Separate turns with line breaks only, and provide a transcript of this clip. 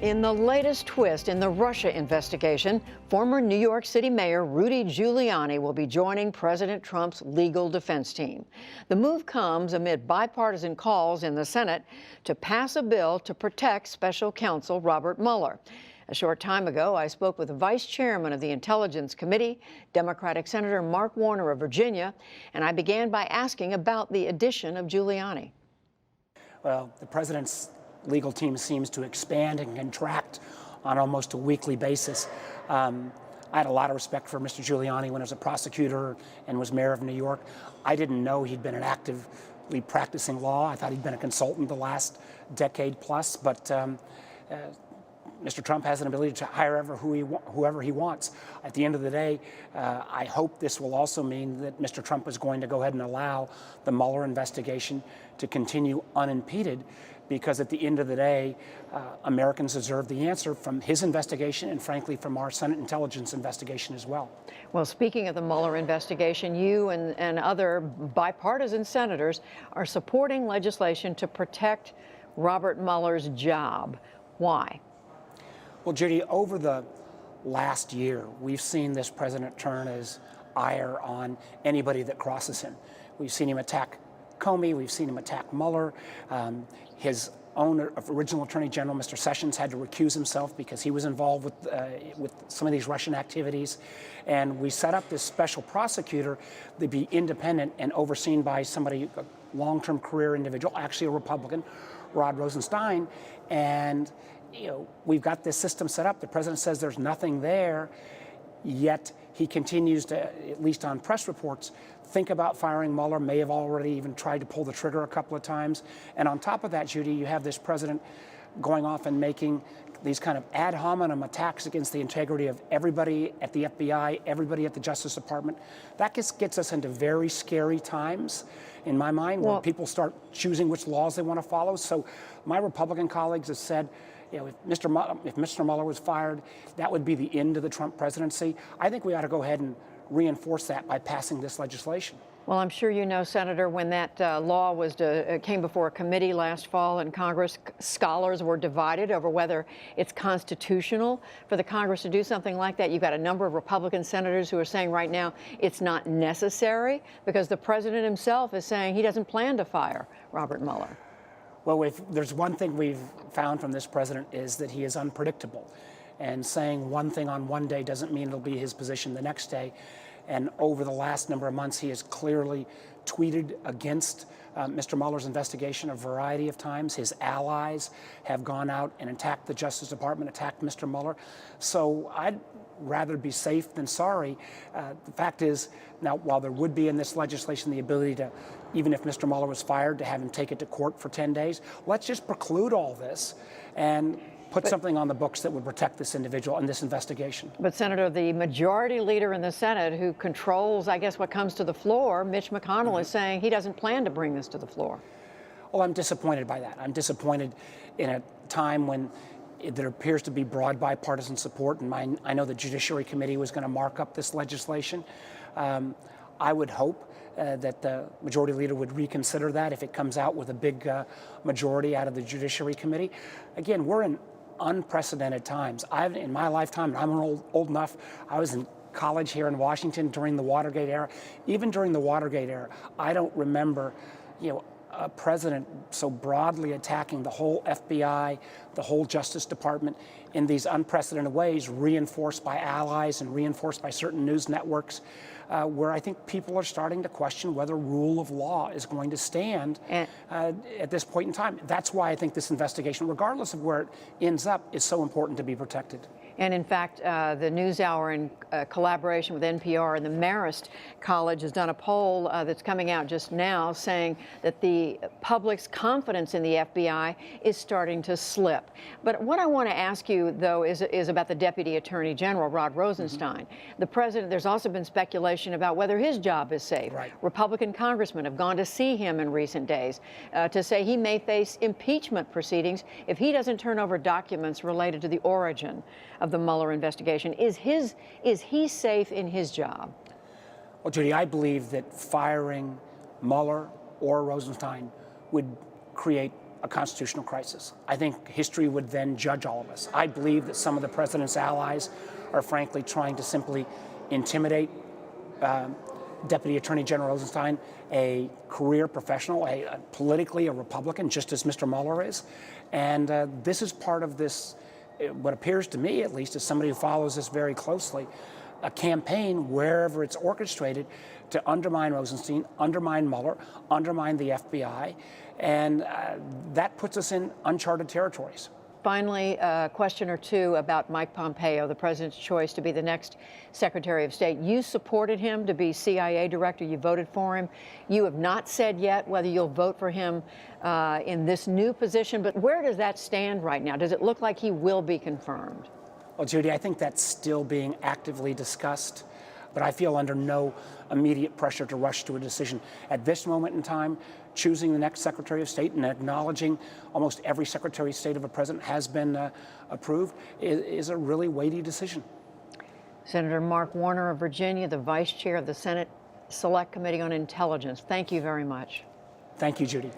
In the latest twist in the Russia investigation, former New York City Mayor Rudy Giuliani will be joining President Trump's legal defense team. The move comes amid bipartisan calls in the Senate to pass a bill to protect special counsel Robert Mueller. A short time ago, I spoke with the vice chairman of the Intelligence Committee, Democratic Senator Mark Warner of Virginia, and I began by asking about the addition of Giuliani.
Well, the president's legal team seems to expand and contract on almost a weekly basis. I had a lot of respect for Mr. Giuliani when he was a prosecutor and was mayor of New York. I didn't know he'd been an actively practicing law. I thought he'd been a consultant the last decade plus, but Mr. Trump has an ability to hire whoever he wants. At the end of the day, I hope this will also mean that Mr. Trump is going to go ahead and allow the Mueller investigation to continue unimpeded, because at the end of the day, Americans deserve the answer from his investigation and, frankly, from our Senate intelligence investigation as well.
Well, speaking of the Mueller investigation, you and other bipartisan senators are supporting legislation to protect Robert Mueller's job. Why?
Well, Judy, over the last year, we've seen this president turn his ire on anybody that crosses him. We've seen him attack Comey. We've seen him attack Mueller. His own original Attorney General, Mr. Sessions, had to recuse himself because he was involved with some of these Russian activities. And we set up this special prosecutor to be independent and overseen by somebody, a long-term career individual, actually a Republican, Rod Rosenstein. And we've got this system set up. The president says there's nothing there, yet he continues to, at least on press reports, think about firing Mueller, may have already even tried to pull the trigger a couple of times. And on top of that, Judy, you have this president going off and making these kind of ad hominem attacks against the integrity of everybody at the FBI, everybody at the Justice Department. That gets us into very scary times, in my mind, where people start choosing which laws they want to follow. So my Republican colleagues have said, if Mr. Mueller was fired, that would be the end of the Trump presidency. I think we ought to go ahead and reinforce that by passing this legislation.
Well, I'm sure you know, Senator, when that law came before a committee last fall in Congress, scholars were divided over whether it's constitutional for the Congress to do something like that. You've got a number of Republican senators who are saying right now it's not necessary because the president himself is saying he doesn't plan to fire Robert Mueller.
Well, if there's one thing we've found from this president is that he is unpredictable. And saying one thing on one day doesn't mean it'll be his position the next day. And over the last number of months, he has clearly tweeted against Mr. Mueller's investigation a variety of times. His allies have gone out and attacked the Justice Department, attacked Mr. Mueller. So I'd rather be safe than sorry. The fact is, now, while there would be in this legislation the ability to, even if Mr. Mueller was fired, to have him take it to court for 10 days, let's just preclude all this and put something on the books that would protect this individual in this investigation.
But, Senator, the majority leader in the Senate who controls, I guess, what comes to the floor, Mitch McConnell, is saying he doesn't plan to bring this to the floor.
Well, I'm disappointed by that. I'm disappointed in a time when there appears to be broad bipartisan support, and I know the Judiciary Committee was going to mark up this legislation. I would hope that the majority leader would reconsider that if it comes out with a big majority out of the Judiciary Committee. Again, we're in unprecedented times. In my lifetime, and I'm old enough, I was in college here in Washington during the Watergate era. Even during the Watergate era, I don't remember, a president so broadly attacking the whole FBI, the whole Justice Department in these unprecedented ways, reinforced by allies and reinforced by certain news networks, where I think people are starting to question whether rule of law is going to stand at this point in time. That's why I think this investigation, regardless of where it ends up, is so important to be protected.
And in fact, the NewsHour, in collaboration with NPR and the Marist College, has done a poll that's coming out just now saying that the public's confidence in the FBI is starting to slip. But what I want to ask you, though, is about the Deputy Attorney General, Rod Rosenstein. The president, there's also been speculation about whether his job is safe.
Right.
Republican congressmen have gone to see him in recent days to say he may face impeachment proceedings if he doesn't turn over documents related to the origin of the Mueller investigation. Is he safe in his job?
Well, Judy, I believe that firing Mueller or Rosenstein would create a constitutional crisis. I think history would then judge all of us. I believe that some of the president's allies are frankly trying to simply intimidate Deputy Attorney General Rosenstein, a career professional, politically a Republican, just as Mr. Mueller is. And this is part of this, what appears to me, at least, as somebody who follows this very closely, a campaign, wherever it's orchestrated, to undermine Rosenstein, undermine Mueller, undermine the FBI, and that puts us in uncharted territories.
Finally, a question or two about Mike Pompeo, the president's choice to be the next Secretary of State. You supported him to be CIA director. You voted for him. You have not said yet whether you'll vote for him in this new position, but where does that stand right now? Does it look like he will be confirmed?
Well, Judy, I think that's still being actively discussed, but I feel under no immediate pressure to rush to a decision. At this moment in time, choosing the next Secretary of State and acknowledging almost every Secretary of State of a president has been approved is a really weighty decision.
Senator Mark Warner of Virginia, the Vice Chair of the Senate Select Committee on Intelligence. Thank you very much.
Thank you, Judy.